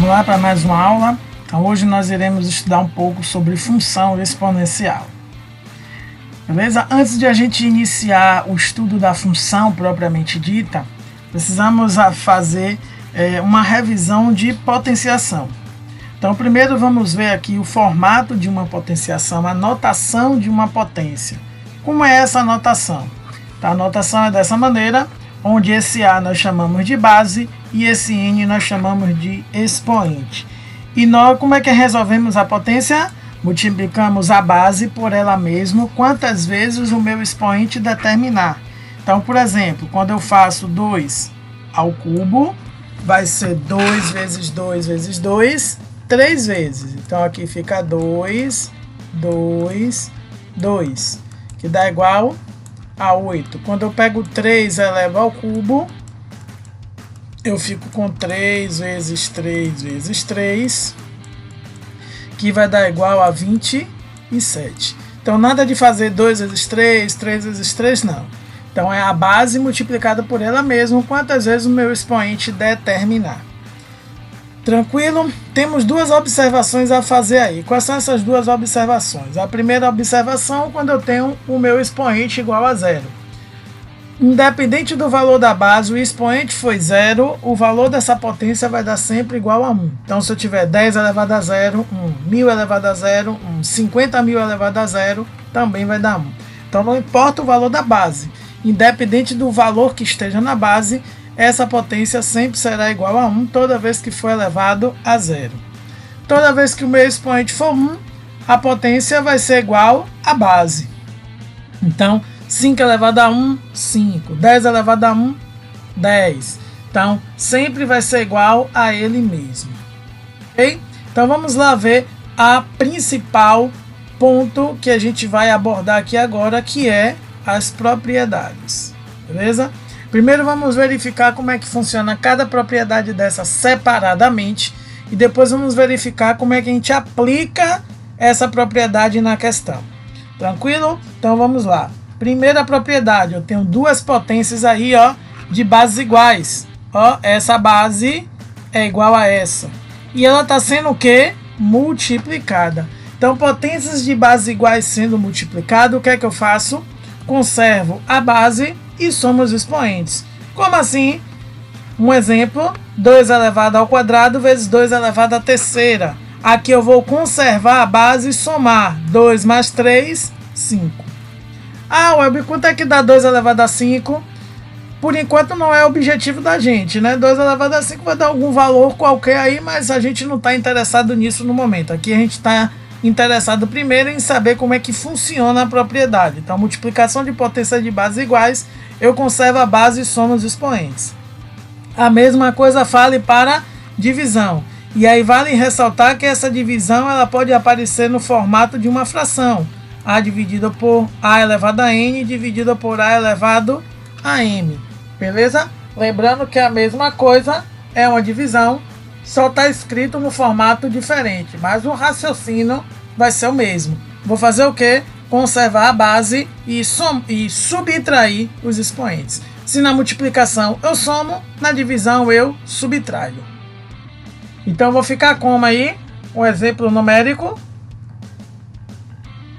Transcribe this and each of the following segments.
Vamos lá para mais uma aula. Então, hoje nós iremos estudar um pouco sobre função exponencial. Beleza? Antes de a gente iniciar o estudo da função propriamente dita, precisamos fazer uma revisão de potenciação. Então, primeiro vamos ver aqui o formato de uma potenciação, a notação de uma potência. Como é essa notação? Então, a notação é dessa maneira, onde esse A nós chamamos de base e esse N nós chamamos de expoente. E nós, como é que resolvemos a potência? Multiplicamos a base por ela mesma, quantas vezes o meu expoente determinar. Então, por exemplo, quando eu faço 2 ao cubo, vai ser 2 vezes 2 vezes 2, 3 vezes. Então, aqui fica 2, 2, 2, que dá igual a 8. Quando eu pego 3 elevado ao cubo, eu fico com 3 vezes 3 vezes 3, que vai dar igual a 27. Então, nada de fazer 2 vezes 3, 3 vezes 3, não. Então, é a base multiplicada por ela mesma, quantas vezes o meu expoente determinar. Tranquilo? Temos duas observações a fazer aí. Quais são essas duas observações? A primeira observação, quando eu tenho o meu expoente igual a zero. Independente do valor da base, o expoente foi zero, o valor dessa potência vai dar sempre igual a 1. Então, se eu tiver 10 elevado a zero, 1, 1000 elevado a zero, 1, 50.000 elevado a zero, também vai dar 1. Então, não importa o valor da base. Independente do valor que esteja na base, essa potência sempre será igual a 1 toda vez que for elevado a zero. Toda vez que o meu expoente for 1, a potência vai ser igual à base. Então, 5 elevado a 1, 5. 10 elevado a 1, 10. Então, sempre vai ser igual a ele mesmo. Ok? Então, vamos lá ver a principal ponto que a gente vai abordar aqui agora, que é as propriedades. Beleza? Primeiro, vamos verificar como é que funciona cada propriedade dessa separadamente e depois vamos verificar como é que a gente aplica essa propriedade na questão. Tranquilo? Então, vamos lá. Primeira propriedade, eu tenho duas potências aí, ó, de bases iguais. Ó, essa base é igual a essa. E ela está sendo o quê? Multiplicada. Então, potências de bases iguais sendo multiplicadas, o que é que eu faço? Conservo a base e somo os expoentes. Como assim? Um exemplo, 2 elevado ao quadrado vezes 2 elevado à terceira. Aqui eu vou conservar a base e somar. 2 mais 3, 5. Ah, Welber, quanto é que dá 2 elevado a 5? Por enquanto não é o objetivo da gente, né? 2 elevado a 5 vai dar algum valor qualquer aí, mas a gente não está interessado nisso no momento. Aqui a gente está interessado primeiro em saber como é que funciona a propriedade. Então, multiplicação de potências de bases iguais, eu conservo a base e somo os expoentes. A mesma coisa vale para divisão. E aí vale ressaltar que essa divisão ela pode aparecer no formato de uma fração. A dividida por A elevado a N dividida por A elevado a M. Beleza? Lembrando que a mesma coisa é uma divisão, só está escrito no formato diferente, mas o raciocínio vai ser o mesmo. Vou fazer o quê? Conservar a base e subtrair os expoentes. Se na multiplicação eu somo, na divisão eu subtraio. Então vou ficar como aí? Um exemplo numérico.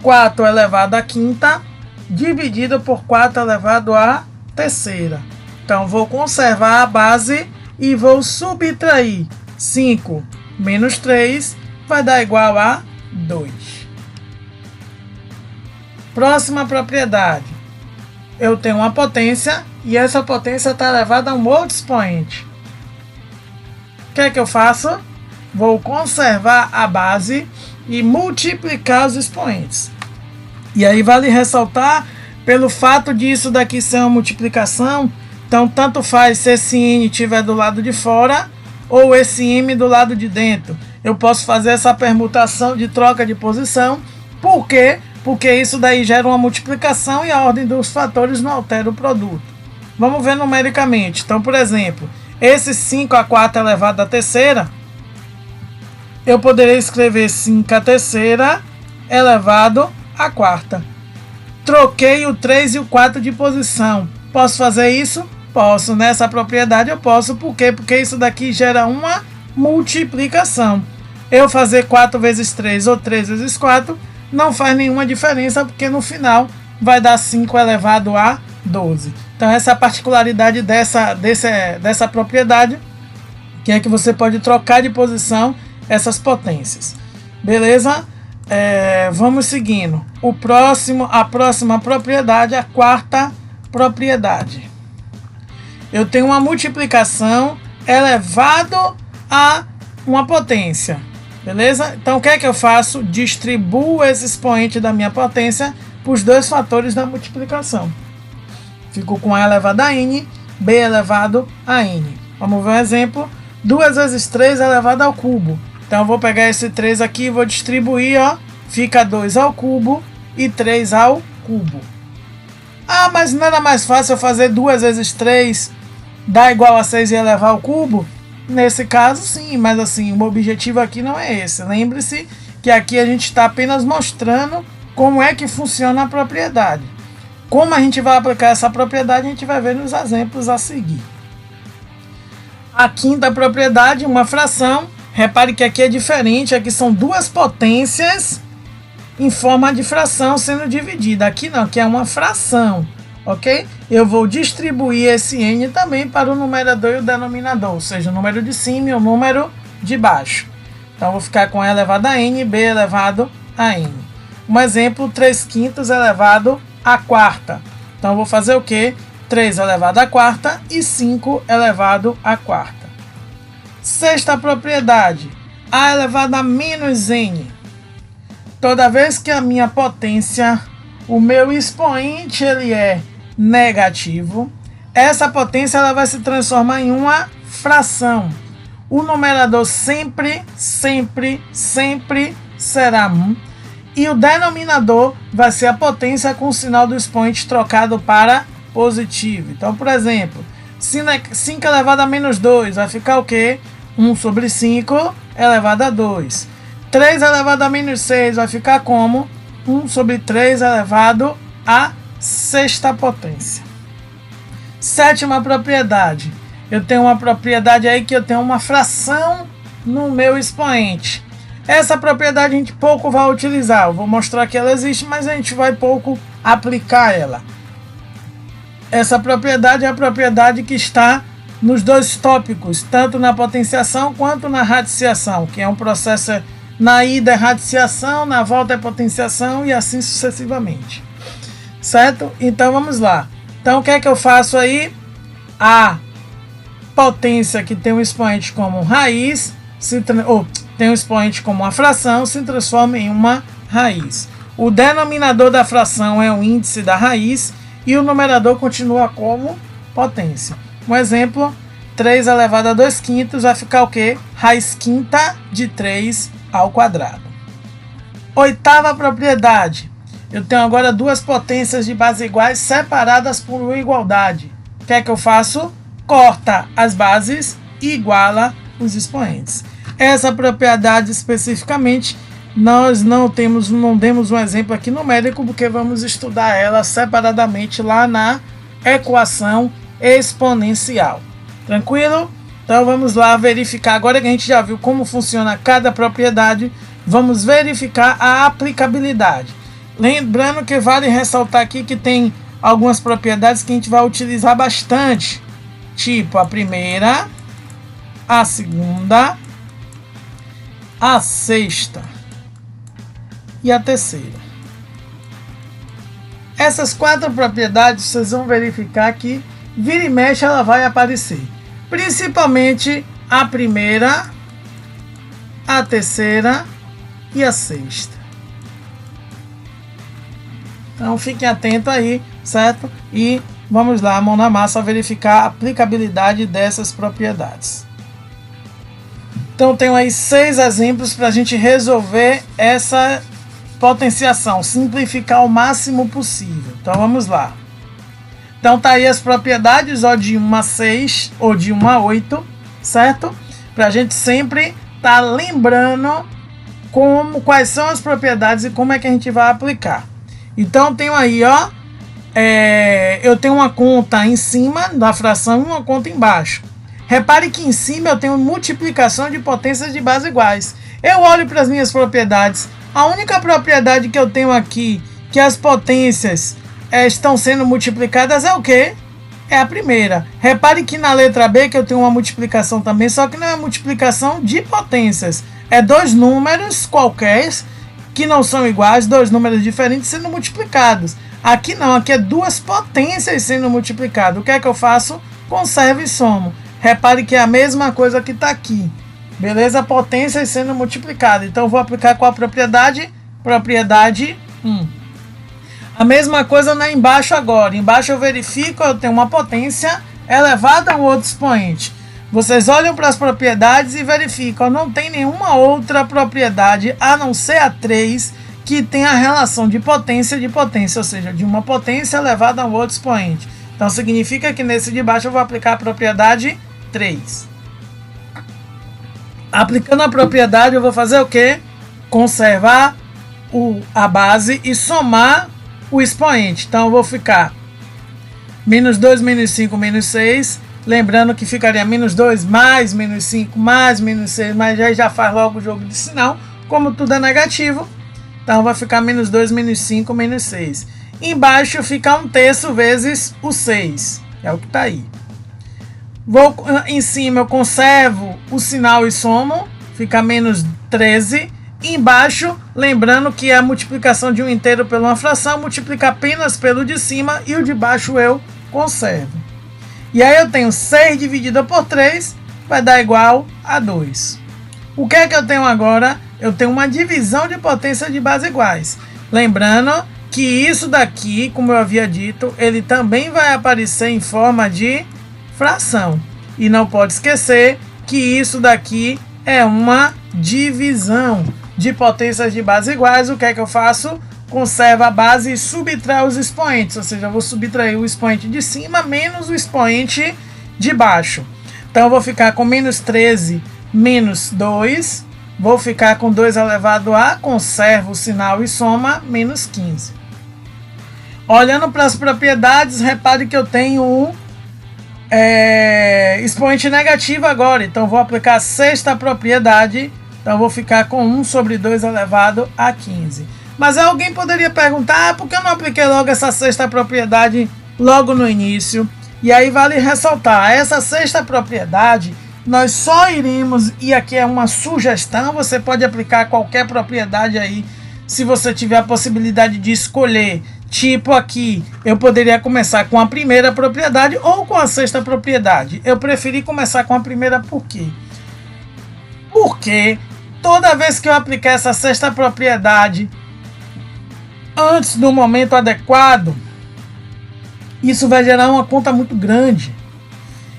4 elevado à quinta dividido por 4 elevado à terceira. Então, vou conservar a base e vou subtrair. 5 menos 3 vai dar igual a 2. Próxima propriedade. Eu tenho uma potência e essa potência está elevada a um outro expoente. O que é que eu faço? Vou conservar a base e multiplicar os expoentes. E aí vale ressaltar, pelo fato disso daqui ser uma multiplicação, então tanto faz se esse N estiver do lado de fora ou esse M do lado de dentro. Eu posso fazer essa permutação de troca de posição. Por quê? Porque isso daí gera uma multiplicação e a ordem dos fatores não altera o produto. Vamos ver numericamente. Então, por exemplo, esse 5 a 4 elevado à terceira, eu poderia escrever 5 a terceira elevado a quarta. Troquei o 3 e o 4 de posição. Posso fazer isso? Posso. Nessa propriedade eu posso. Por quê? Porque isso daqui gera uma multiplicação. Eu fazer 4 vezes 3 ou 3 vezes 4 não faz nenhuma diferença, porque no final vai dar 5 elevado a 12. Então essa é a particularidade dessa propriedade, que é que você pode trocar de posição essas potências. Beleza? Vamos seguindo. A próxima propriedade, a quarta propriedade. Eu tenho uma multiplicação elevado a uma potência. Beleza? Então o que é que eu faço? Distribuo esse expoente da minha potência para os dois fatores da multiplicação. Fico com A elevado a N, B elevado a N. Vamos ver um exemplo. 2 vezes 3 elevado ao cubo. Então eu vou pegar esse 3 aqui e vou distribuir, ó. Fica 2 ao cubo e 3 ao cubo. Ah, mas não era mais fácil eu fazer 2 vezes 3 dá igual a 6 e elevar ao cubo? Nesse caso sim, mas assim, o objetivo aqui não é esse. Lembre-se que aqui a gente está apenas mostrando como é que funciona a propriedade. Como a gente vai aplicar essa propriedade, a gente vai ver nos exemplos a seguir. A quinta propriedade, uma fração. Repare que aqui é diferente, aqui são duas potências em forma de fração sendo dividida. Aqui não, aqui é uma fração, ok? Eu vou distribuir esse n também para o numerador e o denominador, ou seja, o número de cima e o número de baixo. Então, eu vou ficar com E elevado a n, B elevado a n. Um exemplo, 3/5 elevado à quarta. Então, eu vou fazer o quê? 3 elevado à quarta e 5 elevado à quarta. Sexta propriedade, A elevado a menos n. Toda vez que a minha potência, o meu expoente, ele é negativo, essa potência ela vai se transformar em uma fração. O numerador sempre será 1. E o denominador vai ser a potência com o sinal do expoente trocado para positivo. Então, por exemplo, 5 elevado a menos 2 vai ficar o quê? 1 sobre 5 elevado a 2. 3 elevado a menos 6 vai ficar como? 1 sobre 3 elevado a sexta potência. Sétima propriedade. Eu tenho uma propriedade aí que eu tenho uma fração no meu expoente. Essa propriedade a gente pouco vai utilizar. Eu vou mostrar que ela existe, mas a gente vai pouco aplicar ela. Essa propriedade é a propriedade que está nos dois tópicos, tanto na potenciação quanto na radiciação, que é um processo na ida é radiciação, na volta é potenciação e assim sucessivamente. Certo? Então vamos lá. Então o que é que eu faço aí? A potência que tem um expoente como raiz, tem um expoente como uma fração, se transforma em uma raiz. O denominador da fração é o índice da raiz e o numerador continua como potência. Um exemplo, 3 elevado a 2/5 vai ficar o quê? Raiz quinta de 3 ao quadrado. Oitava propriedade. Eu tenho agora duas potências de base iguais separadas por igualdade. O que é que eu faço? Corta as bases e iguala os expoentes. Essa propriedade especificamente nós não demos um exemplo aqui numérico, porque vamos estudar ela separadamente lá na equação exponencial. Tranquilo? Então vamos lá verificar. Agora que a gente já viu como funciona cada propriedade, vamos verificar a aplicabilidade. Lembrando que vale ressaltar aqui que tem algumas propriedades que a gente vai utilizar bastante, tipo a primeira, a segunda, a sexta e a terceira. Essas quatro propriedades vocês vão verificar que vira e mexe ela vai aparecer. Principalmente a primeira, a terceira e a sexta. Então fiquem atentos aí, certo? E vamos lá, mão na massa, verificar a aplicabilidade dessas propriedades. Então tenho aí 6 exemplos para a gente resolver essa potenciação, simplificar o máximo possível. Então vamos lá. Então tá aí as propriedades, ó, de 1 a 6 ou de 1 a 8, certo? Para a gente sempre tá lembrando quais são as propriedades e como é que a gente vai aplicar. Então tenho aí, ó, eu tenho uma conta em cima da fração e uma conta embaixo. Repare que em cima eu tenho multiplicação de potências de base iguais. Eu olho para as minhas propriedades. A única propriedade que eu tenho aqui, que as potências estão sendo multiplicadas, é o quê? É a primeira. Repare que na letra B que eu tenho uma multiplicação também, só que não é multiplicação de potências. É dois números qualquer que não são iguais, dois números diferentes sendo multiplicados. Aqui não, aqui é duas potências sendo multiplicadas. O que é que eu faço? Conservo e somo. Repare que é a mesma coisa que está aqui. Beleza? Potências sendo multiplicadas. Então eu vou aplicar qual a propriedade? Propriedade 1. A mesma coisa na embaixo agora. Embaixo eu verifico, eu tenho uma potência elevada a um outro expoente. Vocês olham para as propriedades e verificam, não tem nenhuma outra propriedade a não ser a 3 que tem a relação de potência, ou seja, de uma potência elevada a um outro expoente. Então significa que nesse de baixo eu vou aplicar a propriedade 3. Aplicando a propriedade eu vou fazer o quê? Conservar a base e somar o expoente. Então eu vou ficar menos 2, menos 5, menos 6. Lembrando que ficaria menos 2 mais menos 5 mais menos 6, mas já faz logo o jogo de sinal. Como tudo é negativo, então vai ficar menos 2, menos 5, menos 6. Embaixo fica 1/3 vezes o 6, é o que está aí. Em cima eu conservo o sinal e somo, fica menos 13. Embaixo, lembrando que a multiplicação de um inteiro por uma fração multiplica apenas pelo de cima e o de baixo eu conservo. E aí eu tenho 6 dividido por 3, vai dar igual a 2. O que é que eu tenho agora? Eu tenho uma divisão de potência de base iguais. Lembrando que isso daqui, como eu havia dito, ele também vai aparecer em forma de fração. E não pode esquecer que isso daqui é uma divisão de potências de base iguais. O que é que eu faço? Conservo a base e subtraio os expoentes, ou seja, eu vou subtrair o expoente de cima menos o expoente de baixo. Então eu vou ficar com menos 13 menos 2, vou ficar com 2 elevado a, conservo o sinal e soma, menos 15. Olhando para as propriedades, repare que eu tenho um expoente negativo agora, então vou aplicar a sexta propriedade, então eu vou ficar com 1 sobre 2 elevado a 15. Mas alguém poderia perguntar, por que eu não apliquei logo essa sexta propriedade logo no início? E aí vale ressaltar, essa sexta propriedade, nós só iremos, e aqui é uma sugestão, você pode aplicar qualquer propriedade aí, se você tiver a possibilidade de escolher. Tipo aqui, eu poderia começar com a primeira propriedade ou com a sexta propriedade. Eu preferi começar com a primeira por quê? Porque toda vez que eu aplicar essa sexta propriedade antes do momento adequado, isso vai gerar uma conta muito grande.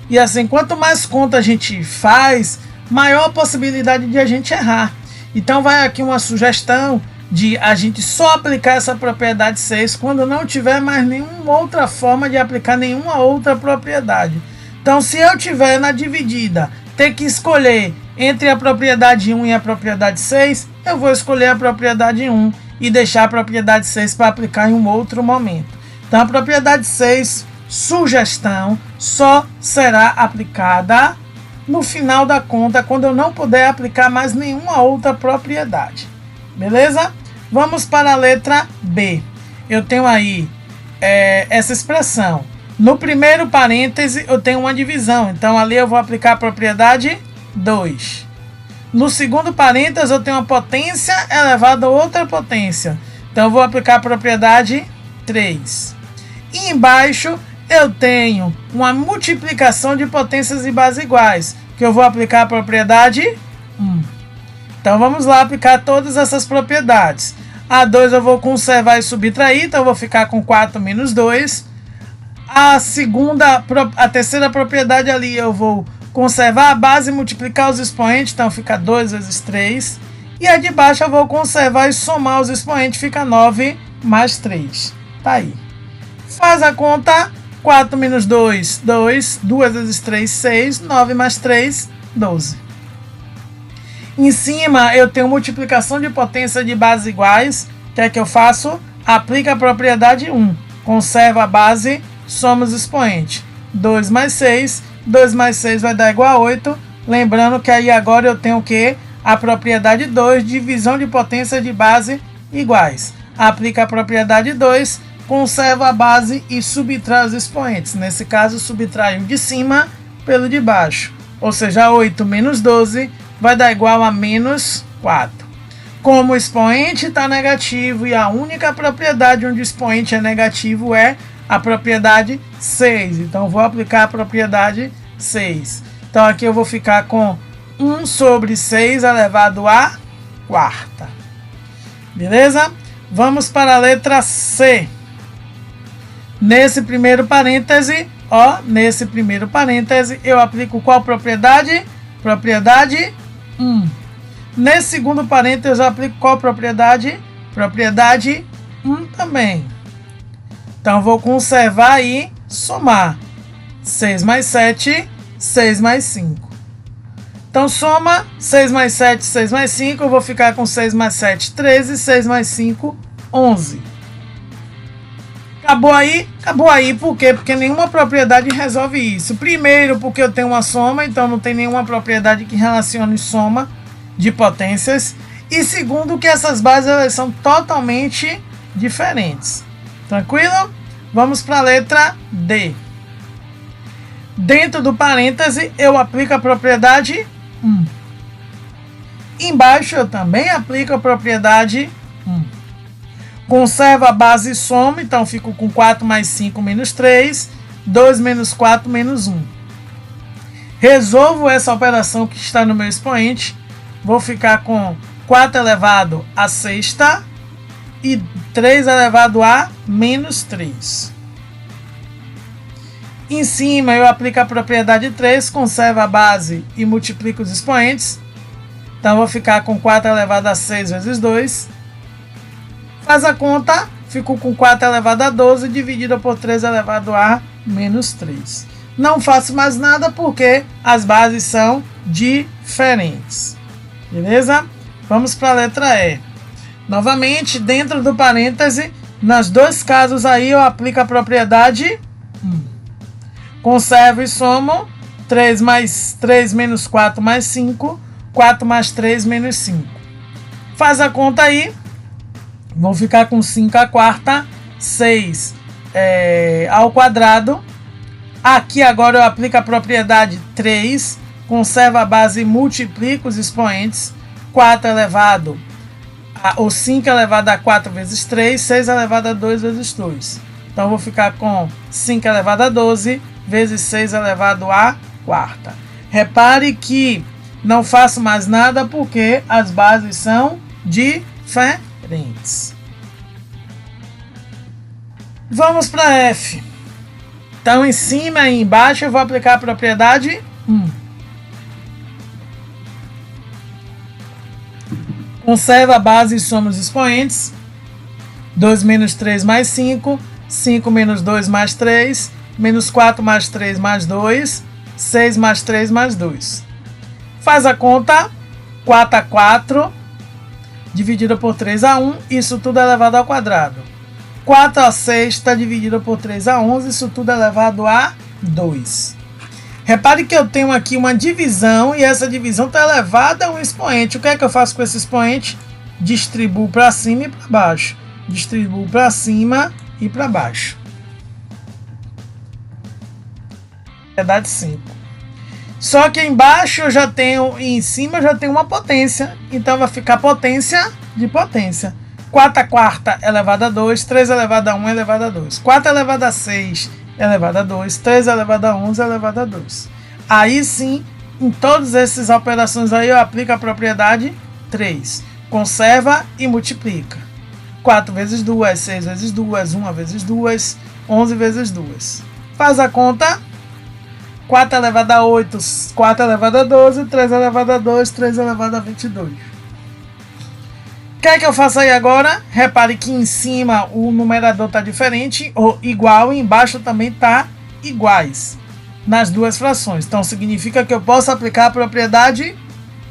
E assim, quanto mais conta a gente faz, maior a possibilidade de a gente errar. Então vai aqui uma sugestão de a gente só aplicar essa propriedade 6 quando não tiver mais nenhuma outra forma de aplicar nenhuma outra propriedade. Então se eu tiver na dividida, ter que escolher entre a propriedade 1 e a propriedade 6, eu vou escolher a propriedade 1 e deixar a propriedade 6 para aplicar em um outro momento. Então a propriedade 6, sugestão, só será aplicada no final da conta, quando eu não puder aplicar mais nenhuma outra propriedade. Beleza? Vamos para a letra B. Eu tenho aí essa expressão. No primeiro parêntese eu tenho uma divisão, então ali eu vou aplicar a propriedade 2. No segundo parênteses eu tenho uma potência elevada a outra potência, então eu vou aplicar a propriedade 3. E embaixo eu tenho uma multiplicação de potências de base iguais, que eu vou aplicar a propriedade 1. Então vamos lá aplicar todas essas propriedades. A 2 eu vou conservar e subtrair, então eu vou ficar com 4 menos 2. A terceira propriedade ali eu vou conservar a base e multiplicar os expoentes, então fica 2 vezes 3. E a de baixo eu vou conservar e somar os expoentes, fica 9 mais 3. Tá aí. Faz a conta, 4 menos 2, 2. 2 vezes 3, 6. 9 mais 3, 12. Em cima eu tenho multiplicação de potência de bases iguais. O que é que eu faço? Aplica a propriedade 1. Conserva a base, soma os expoentes. 2 mais 6 2 mais 6 vai dar igual a 8. Lembrando que aí agora eu tenho o quê? A propriedade 2, divisão de potência de base iguais. Aplica a propriedade 2, conserva a base e subtrai os expoentes. Nesse caso, subtrai o de cima pelo de baixo. Ou seja, 8 menos 12 vai dar igual a menos 4. Como o expoente está negativo e a única propriedade onde o expoente é negativo é a propriedade 6. Então, vou aplicar a propriedade 6. Então, aqui eu vou ficar com 1 sobre 6 elevado à quarta. Beleza? Vamos para a letra C. Nesse primeiro parêntese, eu aplico qual propriedade? Propriedade 1. Nesse segundo parêntese, eu aplico qual propriedade? Propriedade 1 também. Então, vou conservar e somar. 6 mais 7, 6 mais 5. Então, soma 6 mais 7, 6 mais 5. Eu vou ficar com 6 mais 7, 13. 6 mais 5, 11. Acabou aí? Acabou aí. Por quê? Porque nenhuma propriedade resolve isso. Primeiro, porque eu tenho uma soma, então não tem nenhuma propriedade que relacione soma de potências. E segundo, que essas bases elas são totalmente diferentes. Tranquilo? Vamos para a letra D. Dentro do parêntese, eu aplico a propriedade 1. Embaixo, eu também aplico a propriedade 1. Conservo a base e soma, então fico com 4 mais 5 menos 3, 2 menos 4 menos 1. Resolvo essa operação que está no meu expoente, vou ficar com 4 elevado à sexta e 3 elevado a menos 3. Em cima eu aplico a propriedade 3, conservo a base e multiplico os expoentes. Então vou ficar com 4 elevado a 6 vezes 2. Faz a conta, fico com 4 elevado a 12 dividido por 3 elevado a menos 3. Não faço mais nada porque as bases são diferentes. Beleza? Vamos para a letra E. Novamente, dentro do parêntese, nos dois casos aí eu aplico a propriedade 1. Conservo e somo 3 mais 3 menos 4 mais 5, 4 mais 3 menos 5. Faz a conta aí. Vou ficar com 5 à quarta, 6 ao quadrado. Aqui agora eu aplico a propriedade 3, conservo a base e multiplico os expoentes. 4 elevado ou 5 elevado a 4 vezes 3, 6 elevado a 2 vezes 2. Então, eu vou ficar com 5 elevado a 12 vezes 6 elevado à quarta. Repare que não faço mais nada porque as bases são diferentes. Vamos para F. Então, em cima e embaixo eu vou aplicar a propriedade 1. Conserva a base e soma os expoentes. 2 menos 3 mais 5. 5 menos 2 mais 3. Menos 4 mais 3 mais 2. 6 mais 3 mais 2. Faz a conta. 4 a 4. Dividido por 3 a 1. Isso tudo é elevado ao quadrado. 4 a 6 está dividido por 3 a 11. Isso tudo é elevado a 2. Repare que eu tenho aqui uma divisão e essa divisão está elevada a um expoente. O que é que eu faço com esse expoente? Distribuo para cima e para baixo. Distribuo para cima e para baixo. Propriedade 5. Só que embaixo eu já tenho, e em cima eu já tenho uma potência. Então vai ficar potência de potência. 4 a quarta elevado a 2. 3 elevado a 1 elevado a 2. 4 elevado a 6 elevado a 2. 3 elevado a 11 elevado a 2. Aí sim, em todas essas operações aí eu aplico a propriedade 3. Conserva e multiplica. 4 vezes 2, 6 vezes 2, 1 vezes 2, 11 vezes 2. Faz a conta. 4 elevado a 8, 4 elevado a 12, 3 elevado a 2, 3 elevado a 22. O que é que eu faço aí agora? Repare que em cima o numerador está diferente, ou igual, e embaixo também está iguais nas duas frações. Então significa que eu posso aplicar a propriedade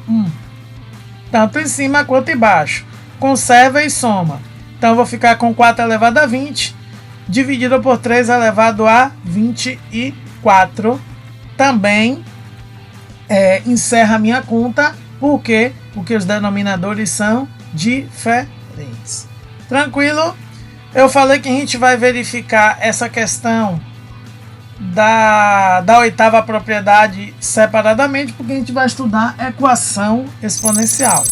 1, tanto em cima quanto embaixo. Conserva e soma. Então eu vou ficar com 4 elevado a 20, dividido por 3 elevado a 24. também encerra a minha conta. Por quê? Porque os denominadores são diferentes. Tranquilo? Eu falei que a gente vai verificar essa questão da oitava propriedade separadamente, porque a gente vai estudar equação exponencial.